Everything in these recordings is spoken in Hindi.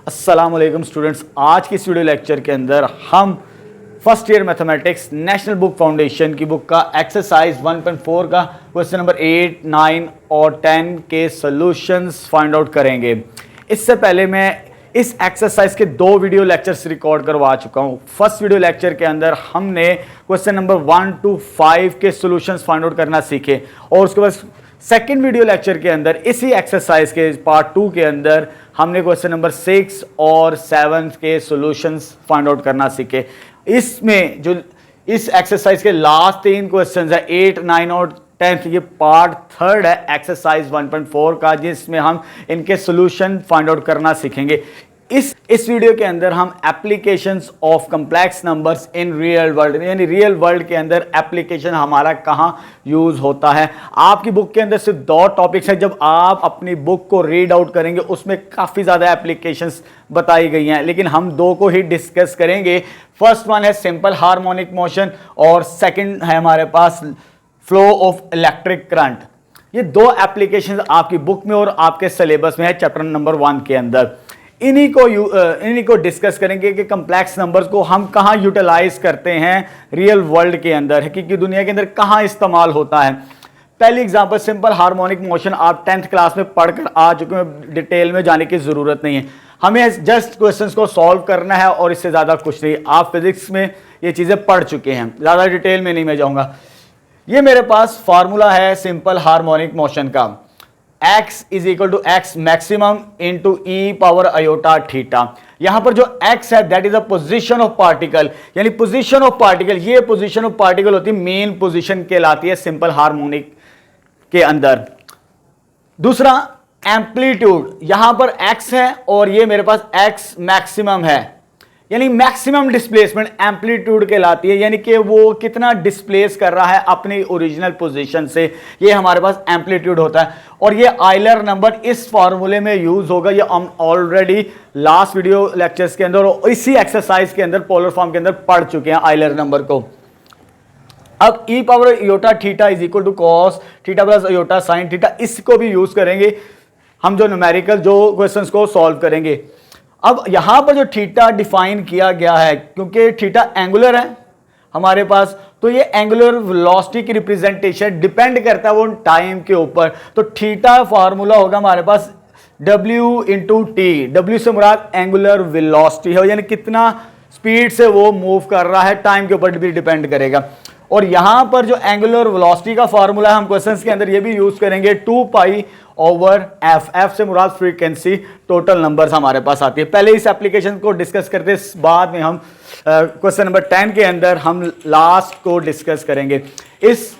अस्सलाम वालेकुम स्टूडेंट्स। आज की इस वीडियो लेक्चर के अंदर हम first year mathematics national book foundation की बुक का एक्सरसाइज 1.4 का क्वेश्चन नंबर 8, 9 और 10 के सॉल्यूशंस फाइंड आउट करेंगे। इससे पहले मैं इस एक्सरसाइज के 2 वीडियो लेक्चर्स रिकॉर्ड करवा चुका हूं। फर्स्ट वीडियो लेक्चर के अंदर हमने क्वेश्चन नंबर 1 to 5 के सॉल्यूशंस फाइंड आउट करना सीखे और उसके बाद सेकेंड वीडियो लेक्चर के अंदर इसी एक्सरसाइज के पार्ट 2 के अंदर हमने क्वेश्चन नंबर 6 और 7 के सॉल्यूशंस फाइंड आउट करना सीखे। इसमें जो इस एक्सरसाइज के लास्ट 3 क्वेश्चंस है 8, 9 और 10, ये पार्ट 3 है एक्सरसाइज 1.4 का, जिसमें हम इनके सॉल्यूशन फाइंड आउट करना सीखेंगे। इस वीडियो के अंदर हम applications of complex numbers in real world, यानी रियल वर्ल्ड के अंदर एप्लीकेशन हमारा कहां यूज होता है। आपकी बुक के अंदर सिर्फ 2 टॉपिक्स हैं। जब आप अपनी बुक को रीड आउट करेंगे उसमें काफी ज्यादा एप्लीकेशंस बताई गई हैं, लेकिन हम 2 को ही डिस्कस करेंगे। फर्स्ट वन है सिंपल हार्मोनिक मोशन और सेकंड है हमारे पास फ्लो ऑफ इलेक्ट्रिक करंट। ये 2 एप्लीकेशंस आपकी बुक में और आपके सिलेबस में है चैप्टर नंबर 1 के अंदर। इन्हीं को डिस्कस करेंगे कि कॉम्प्लेक्स नंबर्स को हम कहां यूटिलाइज करते हैं रियल वर्ल्ड के अंदर, हकीकी दुनिया के अंदर कहां इस्तेमाल होता है। पहली एग्जांपल सिंपल हार्मोनिक मोशन आप 10th क्लास में पढ़कर आ चुके हैं, डिटेल में जाने की जरूरत नहीं है। हमें जस्ट क्वेश्चंस को सॉल्व करना है और इससे ज्यादा कुछ नहीं। आप फिजिक्स में ये चीजें पढ़ चुके हैं, ज्यादा डिटेल में नहीं मैं जाऊंगा। ये मेरे पास फॉर्मूला है सिंपल हार्मोनिक मोशन का, x is equal to x maximum into e power iota theta. यहां पर जो x है that is a position of particle, यानी पोजीशन ऑफ पार्टिकल, ये पोजीशन ऑफ पार्टिकल होती है, मेन पोजीशन कहलाती है सिंपल हार्मोनिक के अंदर। दूसरा एम्पलीट्यूड, यहां पर x है और ये मेरे पास x मैक्सिमम है, यानी मैक्सिमम डिस्प्लेसमेंट एम्पलीट्यूड कहलाती है, यानी कि वो कितना डिस्प्लेस कर रहा है अपनी ओरिजिनल पोजीशन से, ये हमारे पास एम्पलीट्यूड होता है। और ये आयलर नंबर इस फॉर्मूले में यूज होगा, ये हम ऑलरेडी लास्ट वीडियो लेक्चर्स के अंदर और इसी एक्सरसाइज के अंदर पोलर फॉर्म के अंदर पढ़ चुके हैं आयलर नंबर को। अब e power iota theta is equal to cos theta plus iota sine theta, इसको भी यूज करेंगे हम जो न्यूमेरिकल जो क्वेश्चंस को सॉल्व करेंगे। अब यहां पर जो थीटा डिफाइन किया गया है, क्योंकि थीटा एंगुलर है हमारे पास, तो ये एंगुलर वेलोसिटी की रिप्रेजेंटेशन डिपेंड करता है वो टाइम के ऊपर। तो थीटा फार्मूला होगा हमारे पास W इंटू टी। डब्ल्यू से मुराद एंगुलर वेलोसिटी है, यानी कितना स्पीड से वो मूव कर रहा है, टाइम के ऊपर भी डिपेंड करेगा। और यहां पर जो एंगुलर वेलोसिटी का फार्मूला है हम क्वेश्चंस के अंदर ये भी यूज करेंगे 2 पाई ओवर एफ। एफ से मुराद फ्रीक्वेंसी, टोटल नंबर्स हमारे पास आती है। पहले इस एप्लीकेशन को डिस्कस करते हैं, बाद में हम क्वेश्चन नंबर 10 के अंदर हम लास्ट को डिस्कस करेंगे। इस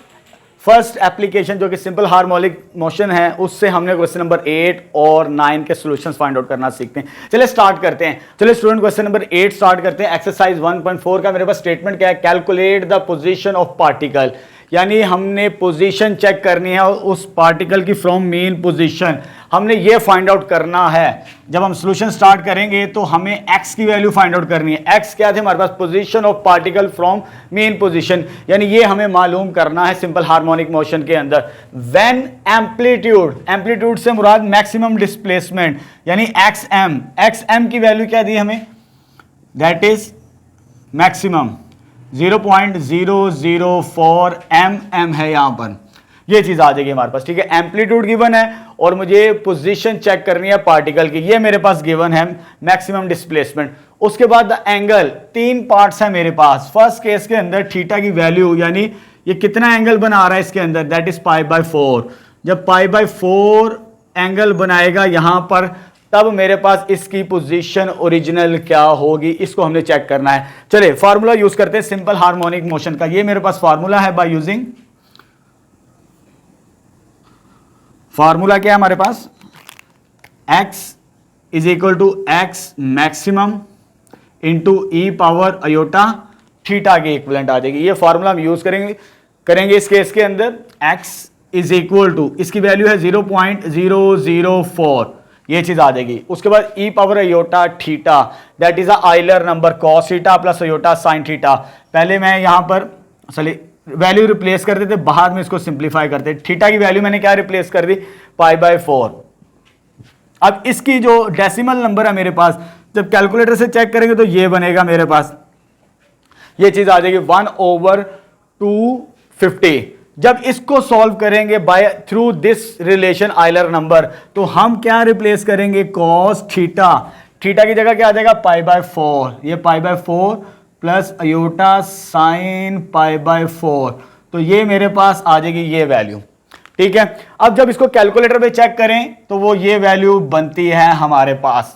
फर्स्ट एप्लीकेशन जो कि सिंपल हार्मोनिक मोशन है, उससे हमने क्वेश्चन नंबर 8 और 9 के सॉल्यूशंस फाइंड आउट करना सीखते हैं। चलिए स्टार्ट करते हैं। चलिए स्टूडेंट क्वेश्चन नंबर 8 स्टार्ट करते हैं। एक्सरसाइज 1.4 का मेरे पास स्टेटमेंट क्या है, calculate the position of particle, यानी हमने पोजीशन चेक करनी है उस पार्टिकल की फ्रॉम मेन पोजीशन, हमने ये फाइंड आउट करना है। जब हम सॉल्यूशन स्टार्ट करेंगे तो हमें x की वैल्यू फाइंड आउट करनी है। x क्या थे हमारे पास, position of particle from mean position, यानी ये हमें मालूम करना है सिंपल हार्मोनिक मोशन के अंदर। व्हेन एम्पलीट्यूड, एम्पलीट्यूड से मुराद मैक्सिमम डिस्प्लेसमेंट, यानी xm की वैल्यू क्या दी हमें, दैट इज मैक्सिमम 0.004 mm है, यहां पर ये चीज आ जाएगी हमारे पास। ठीक है, एम्पलीट्यूड गिवन है और मुझे पोजीशन चेक करनी है पार्टिकल की, ये मेरे पास गिवन है मैक्सिमम डिस्प्लेसमेंट। उसके बाद द एंगल, 3 पार्ट्स है मेरे पास। फर्स्ट केस के अंदर थीटा की वैल्यू, यानी ये कितना एंगल बना रहा है इसके अंदर, दैट इज π/4। जब π/4 एंगल बनाएगा यहां पर, तब मेरे पास इसकी पोजीशन ओरिजिनल क्या होगी, इसको हमने चेक करना है। चलिए फार्मूला यूज करते हैं सिंपल हार्मोनिक मोशन का। ये मेरे पास फार्मूला है, बाय यूजिंग फार्मूला क्या है हमारे पास, x is equal to x maximum into e power iota theta के इक्विवेलेंट आ जाएगी। ये फार्मूला हम यूज करेंगे इस केस के अंदर। x इज इक्वल टू, इसकी वैल्यू है 0.004, ये चीज आ जाएगी। उसके बाद e power iota theta, that is a Euler number cos theta plus iota sine theta. पहले मैं यहां पर चलिए वैल्यू रिप्लेस करते थे, बाद में इसको सिंप्लीफाई करते। थीटा की वैल्यू मैंने क्या रिप्लेस कर दी, π/4। अब इसकी जो डेसिमल नंबर है मेरे पास, जब कैलकुलेटर से चेक करेंगे तो ये बनेगा मेरे पास, ये चीज आ जाएगी 1/250। जब इसको सॉल्व करेंगे by through this relation Euler number, तो हम क्या रिप्लेस करेंगे, कॉस थीटा, थीटा की जगह क्या आ जाएगा π/4, ये π/4 प्लस अयोटा साइन π/4, तो ये मेरे पास आ जाएगी ये वैल्यू। ठीक है, अब जब इसको कैलकुलेटर पे चेक करें तो वो ये वैल्यू बनती है हमारे पास,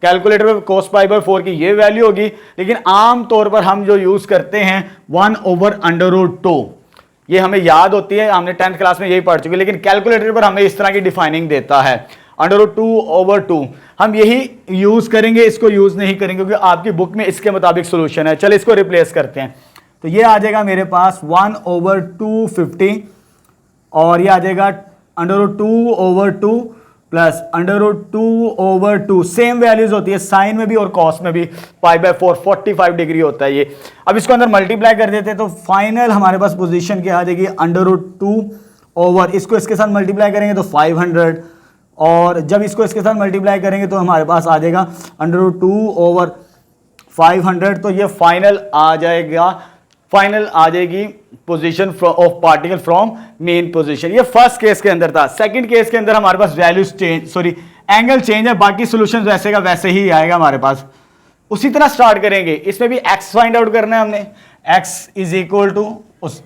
कैलकुलेटर पे cos π/4 की ये वैल्यू होगी, लेकिन आम तौर पर हम जो यूज करते हैं 1/√2, ये हमें याद होती है, हमने 10th क्लास में यही पढ़ चुके, लेकिन कैलकुलेटर पर हमें इस तरह की डिफाइनिंग देता है √2/2, हम यही यूज करेंगे, इसको यूज नहीं करेंगे क्योंकि आपकी बुक में इसके मुताबिक सोल्यूशन है। चलो इसको रिप्लेस करते हैं, तो ये आ जाएगा मेरे पास 1/250 और ये आ जाएगा √2/2 प्लस √2/2, सेम वैल्यूज होती है साइन में भी और कॉस में भी, π/4 45 डिग्री होता है ये। अब इसको अंदर मल्टीप्लाई कर देते हैं तो फाइनल हमारे पास पोजीशन क्या आ जाएगी √2 इसको इसके साथ मल्टीप्लाई करेंगे तो 500, और जब इसको इसके साथ मल्टीप्लाई करेंगे तो हमारे पास आ जाएगा √2/500, तो ये फाइनल आ जाएगा, फाइनल आ जाएगी position of particle from mean position. ये फर्स्ट केस के अंदर था। सेकंड केस के अंदर हमारे पास values change, sorry angle change है, बाकी सॉल्यूशन वैसे का वैसे ही आएगा हमारे पास। उसी तरह स्टार्ट करेंगे, इसमें भी x फाइंड आउट करना है हमने, x इज इक्वल टू उस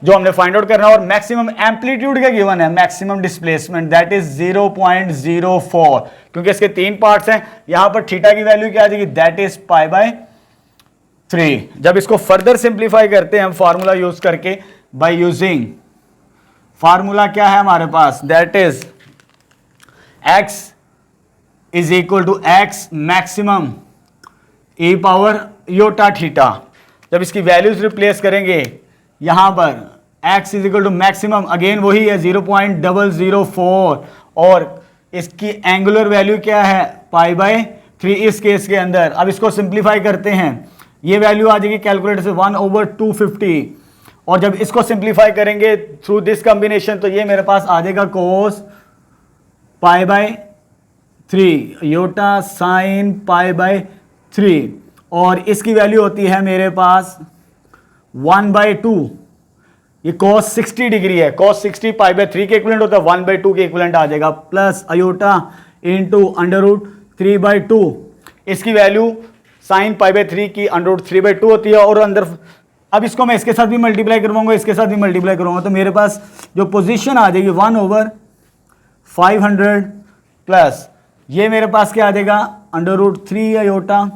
जो हमने फाइंड आउट करना है, और मैक्सिमम एम्पलीट्यूड का गिवन है, मैक्सिमम डिस्प्लेसमेंट दैट इज 0.04, क्योंकि इसके 3 पार्ट्स हैं। यहां पर थीटा की वैल्यू क्या आ जाएगी, दैट इज π/3। जब इसको फर्दर सिंप्लीफाई करते हैं हम फार्मूला यूज करके, बाय यूजिंग फार्मूला क्या है हमारे पास, that is x is equal to x maximum e power iota theta. जब इसकी वैल्यूज रिप्लेस करेंगे यहां पर x is equal to maximum, again वही है 0.004, और इसकी एंगुलर वैल्यू क्या है π/3 इस केस के अंदर। अब इसको सिंप्लीफाई करते हैं, ये वैल्यू आ जाएगी कैलकुलेटर से 1/250, और जब इसको सिंप्लीफाई करेंगे थ्रू दिस कॉम्बिनेशन तो ये मेरे पास आ जाएगा cos π/3 योटा साइन π/3, और इसकी वैल्यू होती है मेरे पास 1/2, ये cos 60 डिग्री है, cos 60 π/3 के इक्विवेलेंट होता है, 1/2 के इक्विवेलेंट आ जाएगा, प्लस अयोटा इंटू √3/2, इसकी वैल्यू साइन π/3 की √3/2 होती है, और अंदर अब इसको मैं इसके साथ भी मल्टीप्लाई करवाऊंगा, इसके साथ भी मल्टीप्लाई करूंगा, तो मेरे पास जो पोजीशन आ जाएगी 1/500 प्लस ये मेरे पास क्या आ जाएगा √3 अयोटा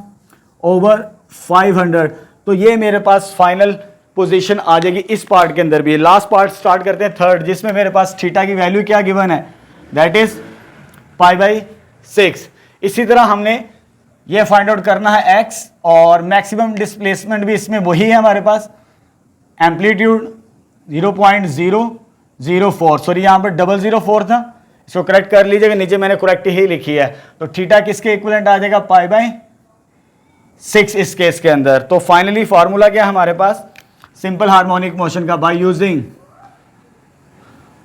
ओवर 500, तो ये मेरे पास फाइनल पोजीशन आ जाएगी इस पार्ट के अंदर भी। लास्ट पार्ट स्टार्ट करते हैं थर्ड, जिसमें मेरे पास थीटा की वैल्यू क्या गिवन है, दैट इज π/6। इसी तरह हमने ये फाइंड आउट करना है x, और मैक्सिमम डिस्प्लेसमेंट भी इसमें वही है हमारे पास, एम्पलीट्यूड 0.004, सॉरी यहाँ पर 004 था, इसको करेक्ट कर लीजिएगा, नीचे मैंने करेक्ट ही लिखी है, तो थीटा किसके इक्विवेलेंट आ जाएगा π/6 इस केस के अंदर। तो फाइनली फार्मूला क्या है हमारे पास, सिंपल हार्मोनिक मोशन का, बाय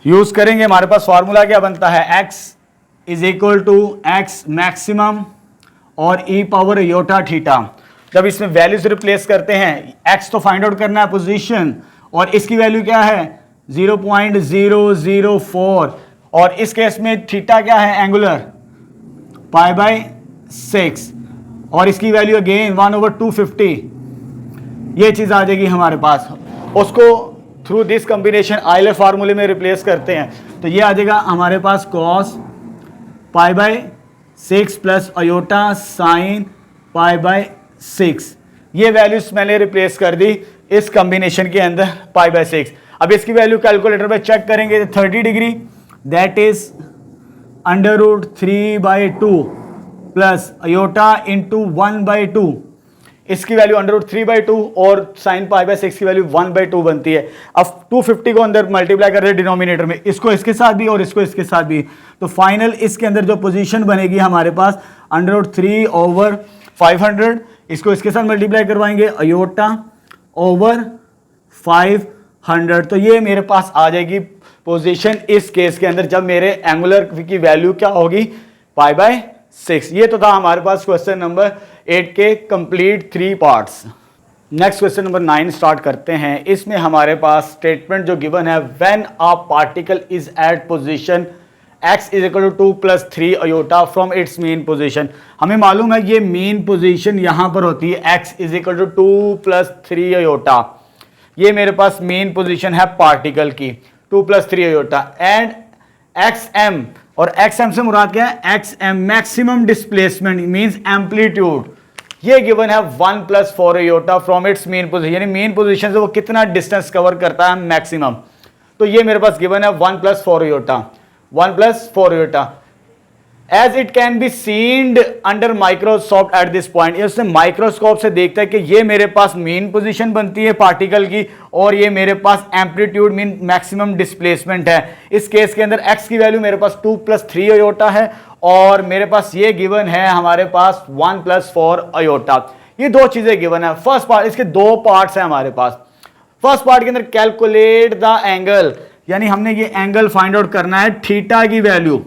यूज करेंगे हमारे पास फार्मूला क्या बनता है, x is equal to x maximum और e पावर योटा थीटा। जब इसमें वैल्यूज रिप्लेस करते हैं, x तो फाइंड आउट करना है पोजीशन, और इसकी वैल्यू क्या है 0.004, और इस केस में थीटा क्या है एंगुलर π/6, और इसकी वैल्यू अगेन 1/250, ये चीज आ जाएगी हमारे पास। उसको थ्रू दिस कॉम्बिनेशन आइलर फार्मूले में रिप्लेस करते हैं, तो ये आ जाएगा हमारे पास cos π/6 प्लस अयोटा साइन π/6, ये वैल्यूज मैंने रिप्लेस कर दी इस कॉम्बिनेशन के अंदर π/6। अब इसकी वैल्यू कैलकुलेटर पे चेक करेंगे तो 30 degree, that is √3/2 plus iota into 1/2, इसकी वैल्यू √3/2 और साइन π/6 की वैल्यू 1/2 बनती है। अब 250 को अंदर मल्टीप्लाई कर रहे हैं डिनोमिनेटर में, इसको इसके साथ भी और इसको इसके साथ भी, तो फाइनल इसके अंदर जो पोजीशन बनेगी हमारे पास √3/500, इसको इसके साथ मल्टीप्लाई करवाएंगे अयोटा ओवर 500, तो ये मेरे पास आ जाएगी पोजीशन इस केस के अंदर, जब मेरे एंगुलर की वैल्यू क्या होगी π/6। ये तो था हमारे पास क्वेश्चन नंबर 8 के complete 3 parts. Next question number 9 start करते हैं। इसमें हमारे पास स्टेटमेंट जो गिवन है, when a particle is at position x is equal to 2 plus 3 iota from its mean position. हमें मालूम है ये मीन पोजीशन यहां पर होती है x is equal to 2 plus 3 iota. ये मेरे पास मीन पोजीशन है पार्टिकल की 2 प्लस 3 अयोटा। एंड xm, और xm से मुराद क्या है, xm maximum displacement means amplitude. ये गिवन है 1 plus 4 iota from its mean position, यानी मेन पोजीशन से वो कितना डिस्टेंस कवर करता है मैक्सिमम। तो ये मेरे पास गिवन है 1 plus 4 iota, 1 plus 4 iota. As it can be seened under microscope at this point, ये उसने माइक्रोस्कोप से देखता है कि ये मेरे पास मेन पोजीशन बनती है पार्टिकल की और ये मेरे पास एम्पलीट्यूड मीन मैक्सिमम डिस्प्लेसमेंट है। इस केस के अंदर x की वैल्यू मेरे पास 2 प्लस 3 अयोटा है और मेरे पास ये गिवन है हमारे पास 1 प्लस 4 अयोटा। ये दो चीजें गिवन है। फर्स्ट पार्ट, इसके दो पार्ट्स हैं हमारे पास। फर्स्ट पार्ट के अंदर कैलकुलेट द एंगल, यानी हमने ये एंगल फाइंड आउट करना है थीटा की वैल्यू।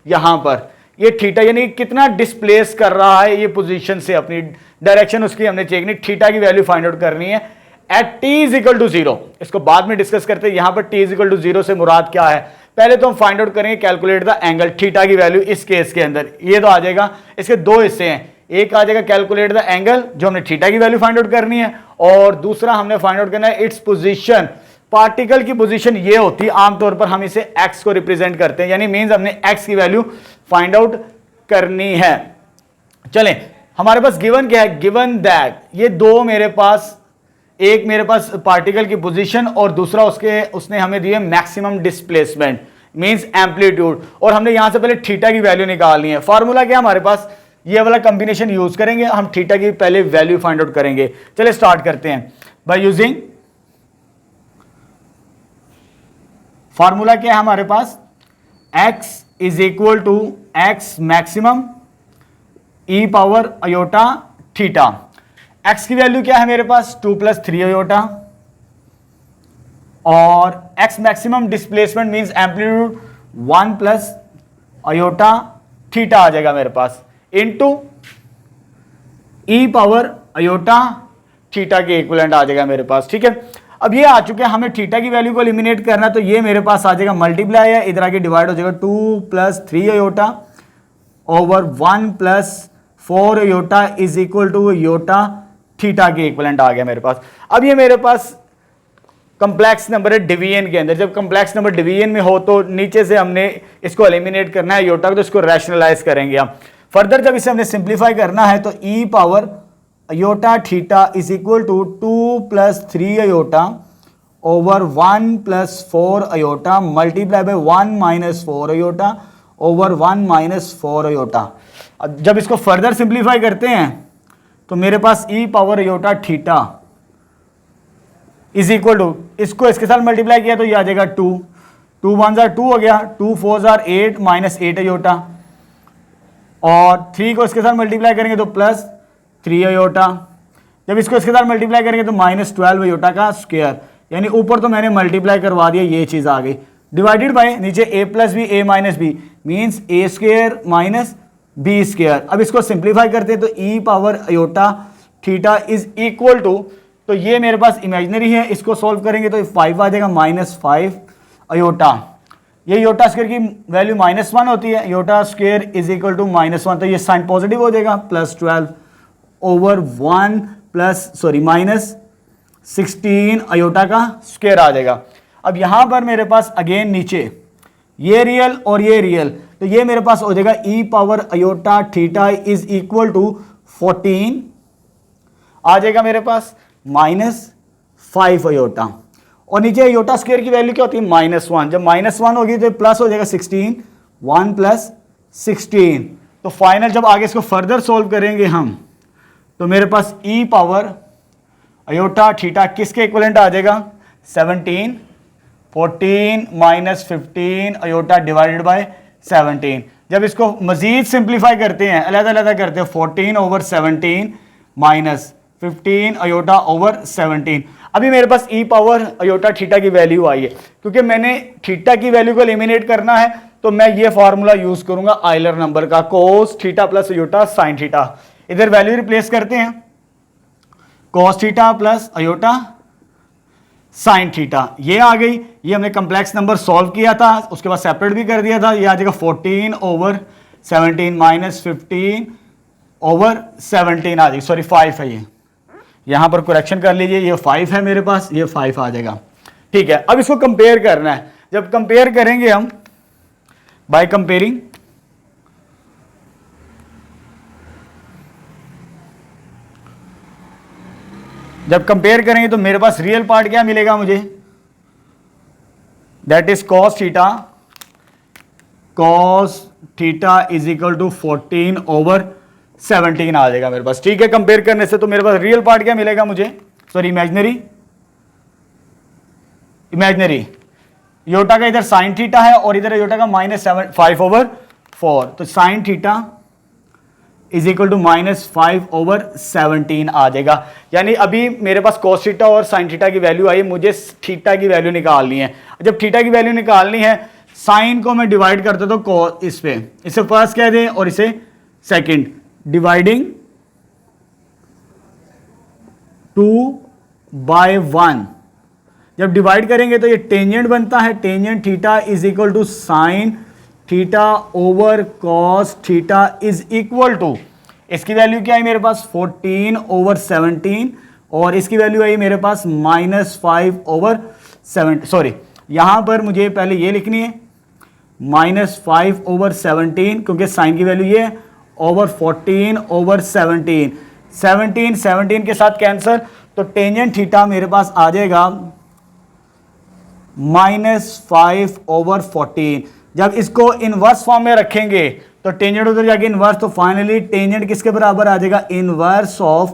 यहां पर ये थीटा यानी कितना डिस्प्लेस कर रहा है ये पोजीशन से, अपनी डायरेक्शन उसकी हमने चेक नहीं, थीटा की वैल्यू फाइंड आउट करनी है एट t इज इक्वल टू 0। इसको बाद में डिस्कस करते हैं। यहां पर t इज इक्वल टू 0 से मुराद क्या है, पहले तो हम फाइंड आउट करेंगे कैलकुलेट द एंगल थीटा की वैल्यू। इस केस के अंदर ये तो आ जाएगा, इसके दो हिस्से हैं, एक आ जाएगा कैलकुलेट द एंगल जो हमने थीटा की वैल्यू फाइंड आउट करनी है, और दूसरा हमने फाइंड आउट करना है इट्स पोजीशन। पार्टिकल की पोजीशन ये होती है, आमतौर पर हम इसे x को रिप्रेजेंट करते हैं, यानी मींस हमने x की वैल्यू फाइंड आउट करनी है। चलें, हमारे पास गिवन क्या है, गिवन दैट ये दो मेरे पास, एक मेरे पास पार्टिकल की पोजीशन और दूसरा उसने हमें दिए मैक्सिमम डिस्प्लेसमेंट मींस एम्पलीट्यूड, और हमने यहां से पहले थीटा की वैल्यू निकालनी है। फार्मूला क्या हमारे पास, ये वाला कॉम्बिनेशन यूज करेंगे, हम थीटा की पहले वैल्यू फाइंड आउट करेंगे। चलिए स्टार्ट करते हैं बाय यूजिंग फार्मूला। क्या है हमारे पास, x is equal to x maximum e power iota theta. x की वैल्यू क्या है मेरे पास 2 प्लस 3 अयोटा, और x maximum displacement means amplitude 1 plus iota theta आ जाएगा मेरे पास, into e power iota theta के इक्विवेलेंट आ जाएगा मेरे पास। ठीक है, अब ये आ चुके हैं, हमें थीटा की वैल्यू को एलिमिनेट करना, तो ये मेरे पास आ जाएगा मल्टीप्लाई है, इधर आके डिवाइड हो जाएगा 2 plus 3 iota over 1 plus 4 iota is equal to iota theta के इक्विवेलेंट आ गया मेरे पास। अब ये मेरे पास कंप्लेक्स नंबर है डिवीजन के अंदर, जब कंप्लेक्स नंबर डिवीजन में हो तो नीचे से हमने इसको एलिमिनेट करना है अयोटा को, तो इसको रैशनलाइज करेंगे हम। फर्दर जब इसे हमने सिंप्लीफाई करना है तो e power iota theta is equal to 2 plus 3 iota over 1 plus 4 iota multiply by 1 minus 4 iota over 1 minus 4 iota. अब जब इसको फर्दर सिंप्लीफाई करते हैं तो मेरे पास e power iota theta is equal to, इसको इसके साथ मल्टीप्लाई किया तो ये आ जाएगा 2 1 जार 2 हो गया, 2 4 जार 8 माइनस 8 अयोटा, और 3 को इसके साथ मल्टीप्लाई करेंगे तो प्लस 3 अयोटा, जब इसको इसके साथ मल्टीप्लाई करेंगे तो माइनस 12 अयोटा का स्क्वायर, यानी ऊपर तो मैंने मल्टीप्लाई करवा दिया, ये चीज आ गई, डिवाइडेड बाय नीचे a plus B a minus B means a square minus B square. अब इसको सिंप्लीफाई करते हैं तो e power iota theta is equal to, तो ये मेरे पास इमेजिनरी है, इसको सॉल्व करेंगे तो 5 आ जाएगा माइनस 5 अयोटा। ये योटा स्क्वायर की वैल्यू -1 होती है, iota square is equal to -1, तो ये साइन पॉजिटिव हो जाएगा, plus 12 over 1 plus minus 16 iota का स्क्वायर आ जाएगा। अब यहां पर मेरे पास अगेन नीचे ये रियल और ये रियल, तो ये मेरे पास हो जाएगा e power iota theta is equal to 14 आ जाएगा मेरे पास -5 अयोटा, और नीचे अयोटा स्क्वायर की वैल्यू क्या होती है -1, जब -1 होगी तो प्लस हो जाएगा 16, 1 प्लस 16। तो फाइनल जब आगे इसको फर्दर सोल्व करेंगे हम तो मेरे पास e पावर अयोटा थीटा किसके इक्विवेलेंट आ जाएगा 17, 14 माइनस 15 अयोटा डिवाइडेड बाय 17। जब इसको मजीद सिंप्लीफाई करते हैं, अलग-अलग करते हैं, 14 ओवर 17 माइनस 15 अयोटा ओवर 17। अभी मेरे पास e पावर अयोटा थीटा की वैल्यू आई है, क्योंकि मैंने थीटा की वैल्यू को एलिमिनेट करना है तो मैं ये फॉर्मूला यूज करूंगा आयलर नंबर का, cos theta plus iota sine theta. इधर वैल्यू रिप्लेस करते हैं, cos theta plus iota sine theta, ये आ गई। ये हमने कॉम्प्लेक्स नंबर सॉल्व किया था, उसके बाद सेपरेट भी कर दिया था। ये आ जाएगा 14/17 माइनस 15/17 आ जाएगी, सॉरी 5 है ये, यहां पर करेक्शन कर लीजिए, ये 5 है मेरे पास, ये 5 आ जाएगा। ठीक है, अब इसको कंपेयर करना है। जब कंपेयर करेंगे हम बाय कंपेयरिंग, जब कंपेयर करेंगे तो मेरे पास रियल पार्ट क्या मिलेगा मुझे, that is cos theta is equal to 14/17 आ जाएगा मेरे पास। ठीक है, कंपेयर करने से तो मेरे पास रियल पार्ट क्या मिलेगा मुझे, सॉरी इमेजिनरी योटा का इधर साइन थीटा है और इधर योटा का -5/4, तो sine theta is equal to -5/17 आ जाएगा। यानी अभी मेरे पास cos थीटा और sin थीटा की वैल्यू आई, मुझे थीटा की वैल्यू निकालनी है। जब थीटा की वैल्यू निकालनी है, साइन को मैं डिवाइड करता तो cos इस पे, इसे फर्स्ट कह दें और इसे सेकंड, डिवाइडिंग 2/1। जब डिवाइड करेंगे तो ये टेंजेंट बनता है, tangent theta is equal to sine theta over cos theta is equal to, इसकी वैल्यू क्या है मेरे पास 14/17 और इसकी वैल्यू आई मेरे पास -5/7, सॉरी यहां पर मुझे पहले ये लिखनी है -5/17 क्योंकि साइन की वैल्यू ये ओवर 14/17, 17 के साथ कैंसर, तो टेंजेंट थीटा मेरे पास आ जाएगा -5/14। जब इसको इनवर्स फॉर्म में रखेंगे तो टेंजेंट उधर जाके इनवर्स, तो फाइनली टेंजेंट किसके बराबर आ जाएगा, इनवर्स ऑफ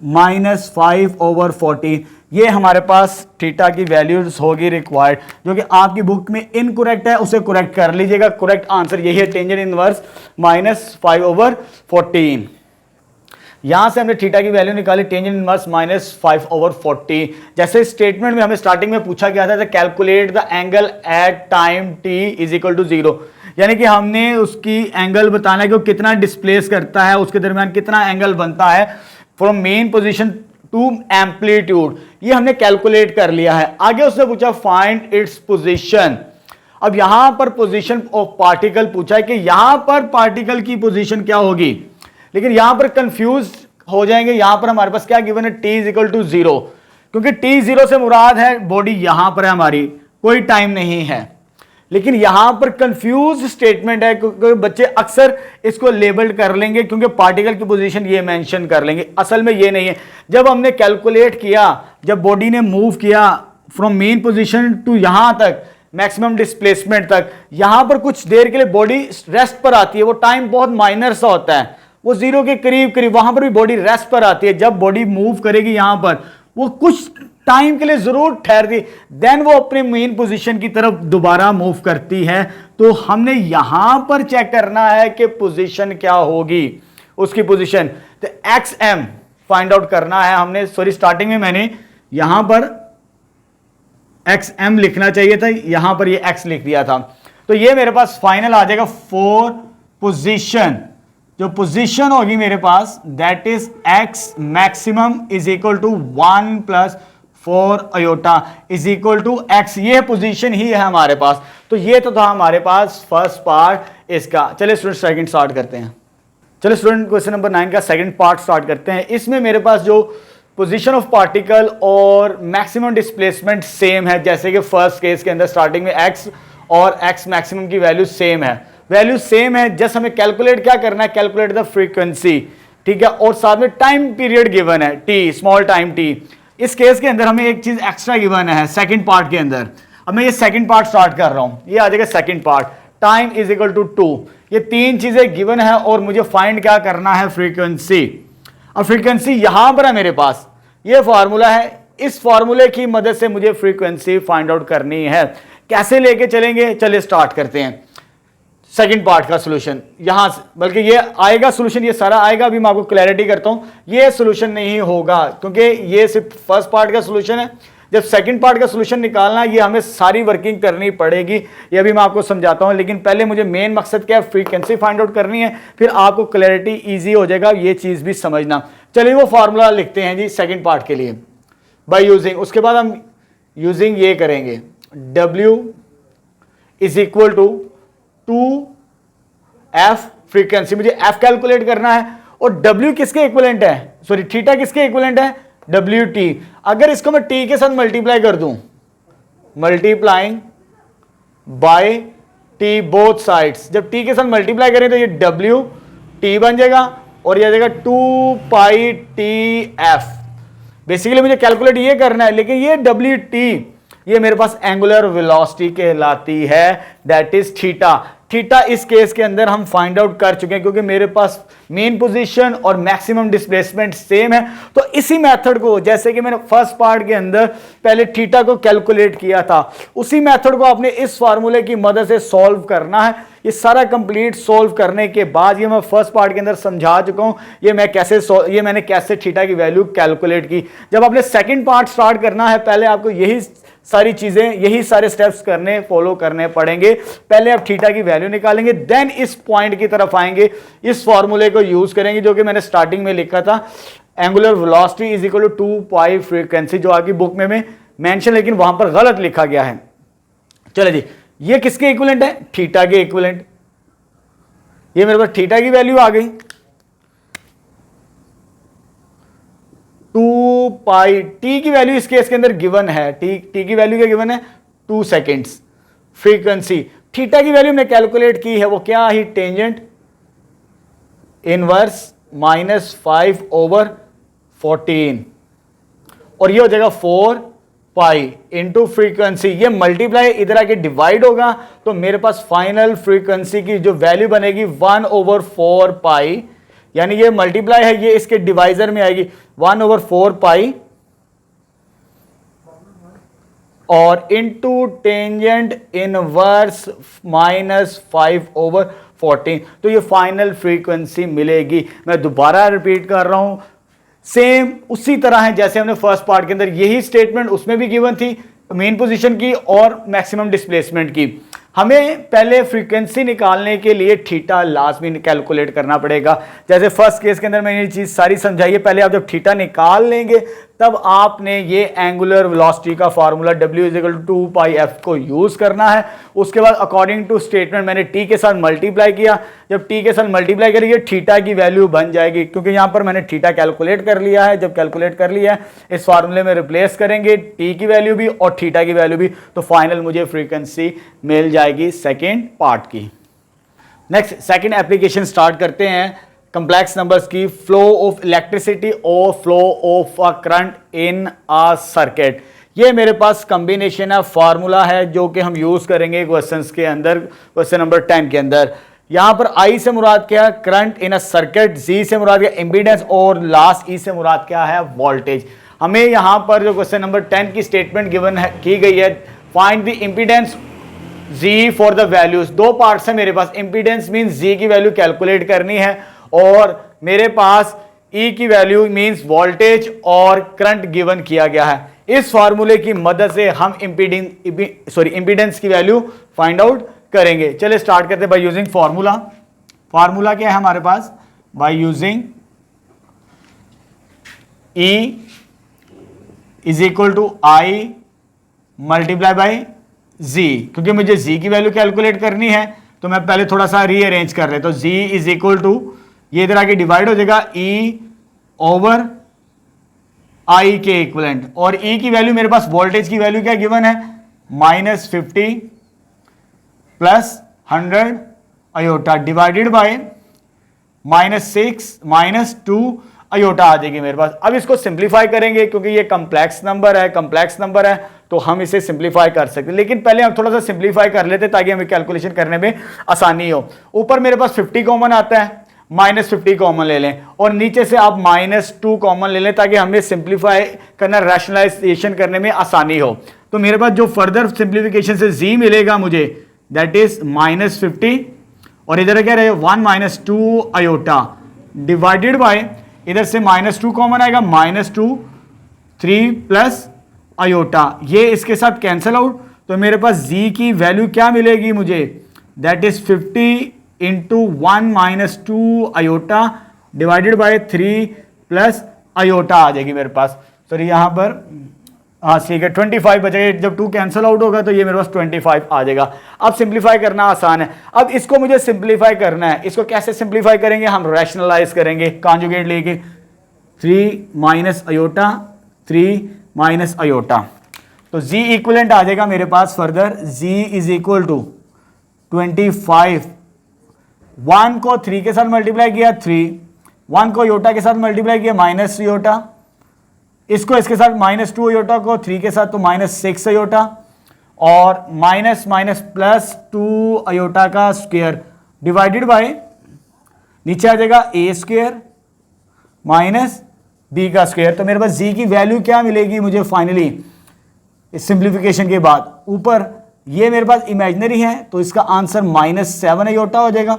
-5/14। ये हमारे पास थीटा की वैल्यूज होगी रिक्वायर्ड, जो कि आपकी बुक में इनकरेक्ट है, उसे करेक्ट कर लीजिएगा। करेक्ट आंसर यही है, टेंजेंट इनवर्स -5/14। यहां से हमने थीटा की वैल्यू निकाली, टेंजेंट इनवर्स -5/14। जैसे स्टेटमेंट में हमें स्टार्टिंग में पूछा गया था calculate the angle at time t is equal to 0, यानी कि हमने उसकी एंगल बताना है कि वो कितना डिस्प्लेस करता है, उसके दरमियान कितना एंगल बनता है from mean position to amplitude, ये हमने कैलकुलेट कर लिया है। आगे उसने पूछा फाइंड इट्स पोजीशन। अब यहां पर पोजीशन ऑफ पार्टिकल पूछा है कि यहां पर पार्टिकल की पोजीशन क्या होगी, लेकिन यहां पर कंफ्यूज हो जाएंगे। यहां पर हमारे पास क्या गिवन है, t इज इक्वल टू 0, क्योंकि t 0 से मुराद है बॉडी यहां पर है हमारी, कोई टाइम नहीं है। लेकिन यहां पर कंफ्यूज स्टेटमेंट है, क्योंकि बच्चे अक्सर इसको लेबल्ड कर लेंगे क्योंकि पार्टिकल की पोजीशन ये मेंशन कर लेंगे, असल में ये नहीं है। जब हमने कैलकुलेट किया, जब बॉडी ने मूव किया फ्रॉम मेन पोजीशन टू यहां तक मैक्सिमम डिस्प्लेसमेंट तक, यहां पर कुछ देर के लिए बॉडी रेस्ट पर आती है, वो टाइम बहुत माइनर सा होता है, वो 0 के करीब करीब, वहां पर भी बॉडी रेस्ट पर आती है। जब बॉडी मूव करेगी यहां पर, वो कुछ टाइम के लिए जरूर ठहरती, देन वो अपने मेन पोजीशन की तरफ दोबारा मूव करती है। तो हमने यहां पर चेक करना है कि पोजीशन क्या होगी उसकी पोजीशन, तो एक्स एम फाइंड आउट करना है हमने। सॉरी, स्टार्टिंग में मैंने यहां पर एक्स एम लिखना चाहिए था, यहां पर ये एक्स लिख दिया था। तो ये मेरे पास फाइनल आ जाएगा फॉर पोजीशन, जो पोजीशन होगी मेरे पास that is x maximum is equal to 1 + 4 iota is equal to x, ये पोजीशन ही है हमारे पास। तो ये तो था हमारे पास फर्स्ट पार्ट इसका। चलिए स्टूडेंट सेकंड स्टार्ट करते हैं। चलिए स्टूडेंट क्वेश्चन नंबर 9 का सेकंड पार्ट स्टार्ट करते हैं। इसमें मेरे पास जो पोजीशन ऑफ पार्टिकल और मैक्सिमम डिस्प्लेसमेंट सेम है, जैसे कि फर्स्ट केस के अंदर स्टार्टिंग में एक्स और एक्स मैक्सिमम की वैल्यू सेम है, वैल्यू सेम है। जस्ट हमें कैलकुलेट क्या करना है, कैलकुलेट द फ्रीक्वेंसी, ठीक है, और साथ में टाइम पीरियड गिवन है टी, स्मॉल टाइम टी। इस केस के अंदर हमें एक चीज एक्स्ट्रा गिवन है सेकंड पार्ट के अंदर। अब मैं ये सेकंड पार्ट स्टार्ट कर रहा हूं, ये आ जाएगा second part, time is equal to 2। ये तीन चीजें गिवन है और मुझे फाइंड क्या करना है, फ्रीक्वेंसी। अब फ्रीक्वेंसी यहां पर है मेरे पास, ये फॉर्मूला है, इस फॉर्मूले की मदद से मुझे फ्रीक्वेंसी फाइंड आउट करनी है। कैसे लेके चलेंगे, चलिए स्टार्ट करते हैं। सेकंड पार्ट का सॉल्यूशन यहां से, बल्कि ये आएगा सॉल्यूशन, ये सारा आएगा। अभी मैं आपको क्लैरिटी करता हूं, ये सॉल्यूशन नहीं होगा क्योंकि ये सिर्फ फर्स्ट पार्ट का सॉल्यूशन है, जब सेकंड पार्ट का सोल्यूशन निकालना है, ये हमें सारी वर्किंग करनी पड़ेगी, ये भी मैं आपको समझाता हूं। लेकिन पहले मुझे मेन मकसद क्या है, फ्रीक्वेंसी फाइंड आउट करनी है, फिर आपको क्लैरिटी ईजी हो जाएगा ये चीज भी समझना। चलिए वो फॉर्मूला लिखते हैं जी सेकंड पार्ट के लिए बाय यूजिंग, उसके बाद हम यूजिंग ये करेंगे, W is equal to 2f frequency, मुझे f कैलकुलेट करना है, और W किसके इक्विवेलेंट है, सॉरी थीटा किसके इक्विवेलेंट है, WT। अगर इसको मैं T के साथ मल्टीप्लाई कर दूं, multiplying by T both sides, जब T के साथ मल्टीप्लाई करें तो ये WT बन जाएगा और ये आ जाएगा 2 पाई TF। बेसिकली मुझे कैलकुलेट ये करना है, लेकिन ये WT ये मेरे पास एंगुलर वेलोसिटी कहलाती है, दैट इज थीटा। थीटा इस केस के अंदर हम फाइंड आउट कर चुके हैं, क्योंकि मेरे पास मेन पोजीशन और मैक्सिमम डिस्प्लेसमेंट सेम है। तो इसी मेथड को, जैसे कि मैंने फर्स्ट पार्ट के अंदर पहले थीटा को कैलकुलेट किया था, उसी मेथड को आपने इस फार्मूले की मदद से सॉल्व करना है। ये सारा कंप्लीट सॉल्व करने के बाद, ये मैं फर्स्ट पार्ट के अंदर समझा चुका हूं, ये मैंने कैसे थीटा की वैल्यू कैलकुलेट की। जब आपने सेकंड पार्ट स्टार्ट करना है, पहले आपको यही सारी चीजें, यही सारे स्टेप्स फॉलो करने पड़ेंगे। पहले आप थीटा की वैल्यू निकालेंगे, देन इस पॉइंट की तरफ आएंगे, इस फॉर्मूले को यूज करेंगे जो कि मैंने स्टार्टिंग में लिखा था, angular velocity is equal to 2 pi frequency, जो आपकी बुक में मेंशन, लेकिन वहां पर गलत लिखा गया है। चलो जी, ये किसके इक्विवेलेंट है, थीटा के इक्विवेलेंट। ये मेरे पास थीटा की वैल्यू आ गई 2 पाई, टी की वैल्यू इस केस के अंदर गिवन है, टी की वैल्यू क्या गिवन है, 2 सेकेंड्स। फ्रीक्वेंसी, थीटा की वैल्यू हमने कैलकुलेट की है, वो क्या ही, टेंजेंट इनवर्स -5/14, और ये हो जाएगा 4 पाई इंटू फ्रीक्वेंसी। ये मल्टीप्लाई इधर आके डिवाइड होगा, तो मेरे पास फाइनल फ्रीक्वेंसी की जो वैल्यू बनेगी 1/4 पाई, यानी ये मल्टीप्लाई है, ये इसके डिवाइजर में आएगी 1/4 पाई और इंटू टेंजेंट इनवर्स -5/14, तो ये फाइनल फ्रीक्वेंसी मिलेगी। मैं दोबारा रिपीट कर रहा हूं, सेम उसी तरह है जैसे हमने फर्स्ट पार्ट के अंदर, यही स्टेटमेंट उसमें भी गिवन थी, मेन पोजीशन की और मैक्सिमम डिस्प्लेसमेंट की। हमें पहले फ्रीक्वेंसी निकालने के लिए थीटा लाजमी कैलकुलेट करना पड़ेगा। जैसे फर्स्ट केस के अंदर मैंने ये चीज सारी समझाई है, पहले आप जब थीटा निकाल लेंगे तब आपने ये एंगुलर वेलोसिटी का formula W is equal to 2 pi f को यूज करना है। उसके बाद अकॉर्डिंग टू स्टेटमेंट मैंने t के साथ मल्टीप्लाई किया, जब t के साथ मल्टीप्लाई करेंगे थीटा की वैल्यू बन जाएगी, क्योंकि यहां पर मैंने थीटा कैलकुलेट कर लिया है। जब कैलकुलेट कर लिया है, इस फार्मूले में रिप्लेस करेंगे t की वैल्यू भी और थीटा की वैल्यू भी, तो फाइनल मुझे फ्रीक्वेंसी मिल जाएगी सेकेंड पार्ट की। नेक्स्ट सेकेंड एप्लीकेशन स्टार्ट करते हैं, कंप्लेक्स नंबर्स की, फ्लो ऑफ इलेक्ट्रिसिटी और flow of a current in a circuit. ये मेरे पास कॉम्बिनेशन है, फार्मूला है जो कि हम यूज करेंगे क्वेश्चंस के अंदर, क्वेश्चन नंबर 10 के अंदर। यहां पर I से मुराद क्या है, current in a circuit, Z से मुराद क्या, इंपीडेंस, और लास्ट E से मुराद क्या है, वोल्टेज। हमें यहां पर जो क्वेश्चन नंबर 10 की स्टेटमेंट गिवन है, की गई है, find the impedance Z for the values. दो पार्ट्स है मेरे पास, इंपीडेंस मींस Z की वैल्यू कैलकुलेट करनी है, और मेरे पास E की वैल्यू मींस वोल्टेज और करंट गिवन किया गया है। इस फार्मूले की मदद से हम इंपीडेंस की वैल्यू फाइंड आउट करेंगे। चलिए स्टार्ट करते हैं बाय यूजिंग फार्मूला। फार्मूला क्या है हमारे पास, by using E is equal to I multiply by Z, क्योंकि मुझे Z की वैल्यू कैलकुलेट करनी है, तो मैं पहले थोड़ा सा रीअरेंज कर रहे, तो Z इज इक्वल टू, ये इधर आके डिवाइड हो जाएगा E ओवर I के इक्विवेलेंट, और E की वैल्यू मेरे पास, वोल्टेज की वैल्यू क्या गिवन है, -50 plus 100 iota divided by -2 iota आ जाएगी मेरे पास। अब इसको सिंप्लीफाई करेंगे, क्योंकि ये कॉम्प्लेक्स नंबर है, तो हम इसे सिंप्लीफाई कर सकते हैं, लेकिन पहले हम थोड़ा सा सिंप्लीफाई कर लेते ताकि हमें कैलकुलेशन करने में आसानी हो। ऊपर मेरे पास 50 कॉमन आता है, -50 कॉमन ले लें, और नीचे से आप -2 कॉमन ले लें ताकि हमें सिंप्लीफाई करना, रैशनलाइजेशन करने में आसानी हो। तो मेरे पास जो फर्दर सिंप्लीफिकेशन से Z मिलेगा मुझे, दैट इज -50, और इधर क्या रहे 1 - 2 अयोटा डिवाइडेड बाय, इधर से -2 कॉमन आएगा, -2 3 प्लस अयोटा, ये इसके साथ कैंसिल आउट, तो मेरे पास z की वैल्यू क्या मिलेगी मुझे, that is 50 into 1 minus 2 iota divided by 3 plus iota आ जाएगी मेरे पास। सॉरी यहाँ पर हाँ ठीक है 25 बचेगा, जब 2 कैंसिल आउट होगा तो ये मेरे पास 25 आ जाएगा। अब सिंप्लीफाई करना आसान है। अब इसको मुझे सिंप्लीफाई करना है, इसको कैसे सिंप्लीफाई करेंगे, हम रैशनलाइज करेंगे कॉन्जुगेट लेके, 3 माइनस अयोटा 3 माइनस अयोटा, तो z इक्वलेंट आ जाएगा मेरे पास further, z is equal to 25, 1 को 3 के साथ मल्टीप्लाई किया 3, 1 को योटा के साथ मल्टीप्लाई किया माइनस योटा, इसको इसके साथ माइनस 2 अयोटा को 3 के साथ तो माइनस 6 अयोटा, और माइनस माइनस प्लस 2 अयोटा का स्क्वायर डिवाइडेड बाय नीचे आ जाएगा ए स्क्वायर माइनस बी का स्क्वायर। तो मेरे पास जी की वैल्यू क्या मिलेगी मुझे फाइनली इस सिंप्लीफिकेशन के बाद, ऊपर ये मेरे पास इमेजिनरी है तो इसका आंसर -7 अयोटा हो जाएगा,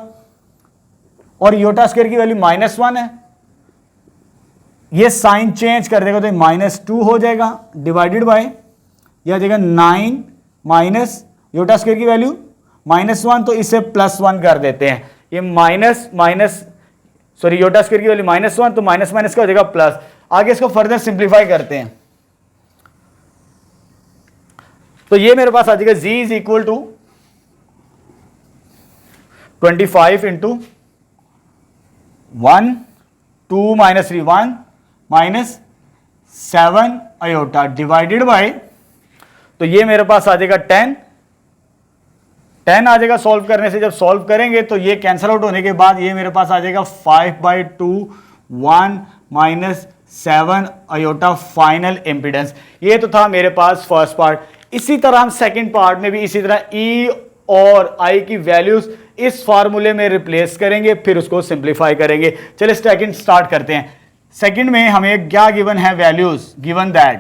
और योटा स्क्वायर की वैल्यू -1 है, ये साइन चेंज कर देगा तो -2 हो जाएगा डिवाइडेड बाय यह आ जाएगा 9 माइनस योटा स्क्वायर की वैल्यू -1, तो इसे +1 कर देते हैं, ये योटा स्क्वायर की वैल्यू -1 तो माइनस माइनस का हो जाएगा प्लस। आगे इसको फर्दर सिंप्लीफाई करते हैं, तो ये मेरे पास आ जाएगा z is equal to 25 into 1 2 minus 3 1 minus 7 iota divided by, तो ये मेरे पास आ जाएगा 10 आ जाएगा सॉल्व करने से, जब सॉल्व करेंगे तो ये कैंसल आउट होने के बाद ये मेरे पास आ जाएगा 5/2 1 माइनस 7 अयोटा फाइनल इम्पीडेंस। ये तो था मेरे पास फर्स्ट पार्ट। इसी तरह हम सेकंड पार्ट में भी इसी तरह ई और आई की वैल्यूज इस फार्मूले में रिप्लेस करेंगे, फिर उसको सिंप्लीफाई करेंगे। चलिए सेकंड स्टार्ट करते हैं। सेकंड में हमें क्या गिवन है, वैल्यूज गिवन दैट,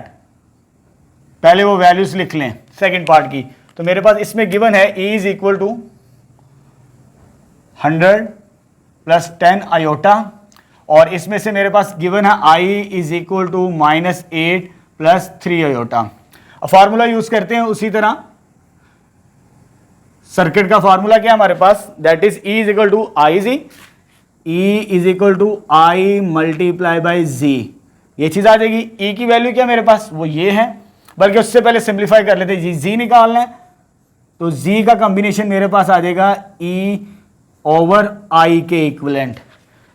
पहले वो वैल्यूज लिख लें सेकंड पार्ट की। तो मेरे पास इसमें गिवन है e is equal to 100 plus 10 iota, और इसमें से मेरे पास गिवन है i is equal to -8 plus 3 iota. अब फार्मूला यूज करते हैं उसी तरह, सर्किट का फार्मूला क्या है हमारे पास, that is e is equal to I G, e is equal to I multiply by G, ये चीज आ जाएगी। e की वैल्यू क्या मेरे पास, वो ये है, बल्कि उससे पहले सिंप्लीफाई कर लेते हैं, जी निकालना है तो z का कॉम्बिनेशन मेरे पास आ जाएगा e ओवर i के इक्विवेलेंट।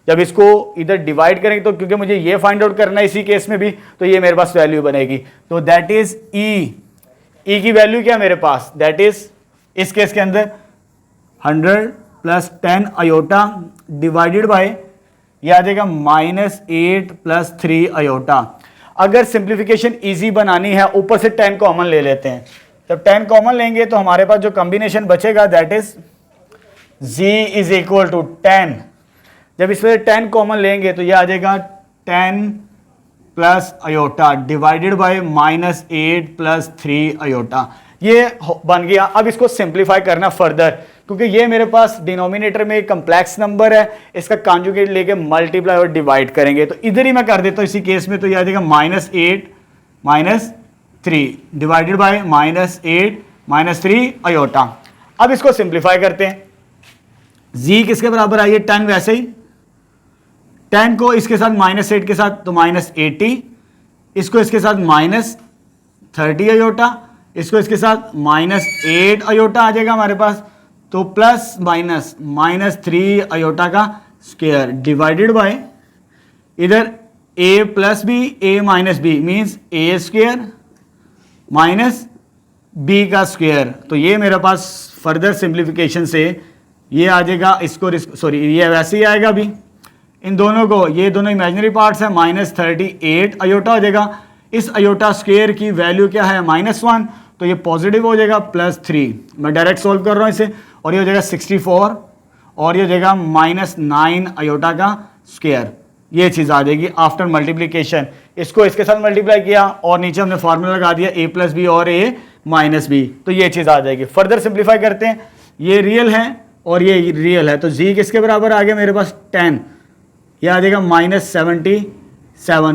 जब इसको इधर डिवाइड करेंगे तो क्योंकि मुझे ये फाइंड आउट करना है इसी केस में भी, तो ये मेरे पास वैल्यू बनेगी, तो दैट इज e की वैल्यू क्या मेरे पास, दैट इज इस केस के अंदर 100 प्लस 10 अयोटा डिवाइडेड बाय ये आ जाएगा -8 प्लस 3 अयोटा। अगर सिंप्लीफिकेशन इजी बनानी है ऊपर से 10 कॉमन ले लेते हैं, जब 10 कॉमन लेंगे तो हमारे पास जो कॉम्बिनेशन बचेगा that is z is equal to 10, जब इसमें 10 कॉमन लेंगे तो ये आ जाएगा 10 plus iota divided by -8 plus 3 iota, ये बन गया। अब इसको सिंप्लीफाई करना फर्दर, क्योंकि ये मेरे पास डिनोमिनेटर में एक कम्प्लेक्स नंबर है, इसका कॉन्जुगेट लेके मल्टीप्लाई और डिवाइड करेंगे, तो इधर ही मैं कर देता हूँ इसी केस में, तो ये आ जाएगा -8 minus 3 divided by -8 minus 3 iota. अब इसको सिंप्लीफाई करते हैं, z किसके बराबर आई है 10, वैसे ही 10 को इसके साथ -8 के साथ तो -80, इसको इसके साथ -30 अयोटा, इसको इसके साथ -8 अयोटा आ जाएगा हमारे पास, तो प्लस माइनस -3 अयोटा का स्क्वायर डिवाइडेड बाय इधर a plus B a minus B means a square minus b का स्क्वायर। तो ये मेरे पास फर्दर सिंप्लीफिकेशन से ये आ जाएगा, इसको सॉरी ये वैसे ही आएगा भी, इन दोनों को, ये दोनों इमेजिनरी पार्ट्स है, -38 अयोटा हो जाएगा। इस अयोटा स्क्वायर की वैल्यू क्या है -1, तो ये पॉजिटिव हो जाएगा +3, मैं डायरेक्ट सॉल्व कर रहा हूँ इसे, और ये हो जाएगा 64, और ये हो जाएगा -9 अयोटा का स्क्वायर, ये चीज़ आ जाएगी आफ्टर मल्टीप्लिकेशन। इसको इसके साथ मल्टीप्लाई किया और नीचे हमने फार्मूला लगा दिया a प्लस बी और a माइनस बी, तो ये चीज़ आ जाएगी। फर्दर सिंप्लीफाई करते हैं, ये रियल है और ये रियल है, तो z किसके बराबर आ गया मेरे पास 10, ये आ जाएगा -77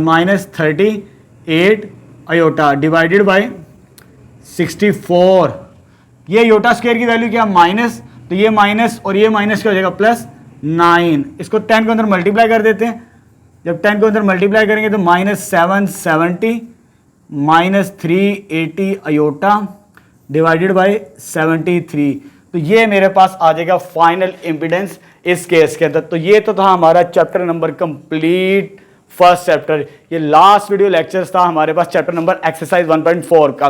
-38 अयोटा डिवाइडेड बाय 64। ये अयोटा स्क्वायर की वैल्यू क्या माइनस, तो ये माइनस और ये माइनस क्या हो जाएगा प्लस 9। इसको 10 के अंदर मल्टीप्लाई कर देते हैं। जब 10 के अंदर मल्टीप्लाई करेंगे तो -770 -380 अयोटा डिवाइडेड बाय 73। तो ये मेरे पास आ जाएगा फाइनल इम्पिडेंस इस केस के अंदर। तो ये तो था हमारा chapter number complete first chapter. ये लास्ट वीडियो लेक्चर्स था हमारे पास चैप्टर नंबर एक्सरसाइज 1.4 का।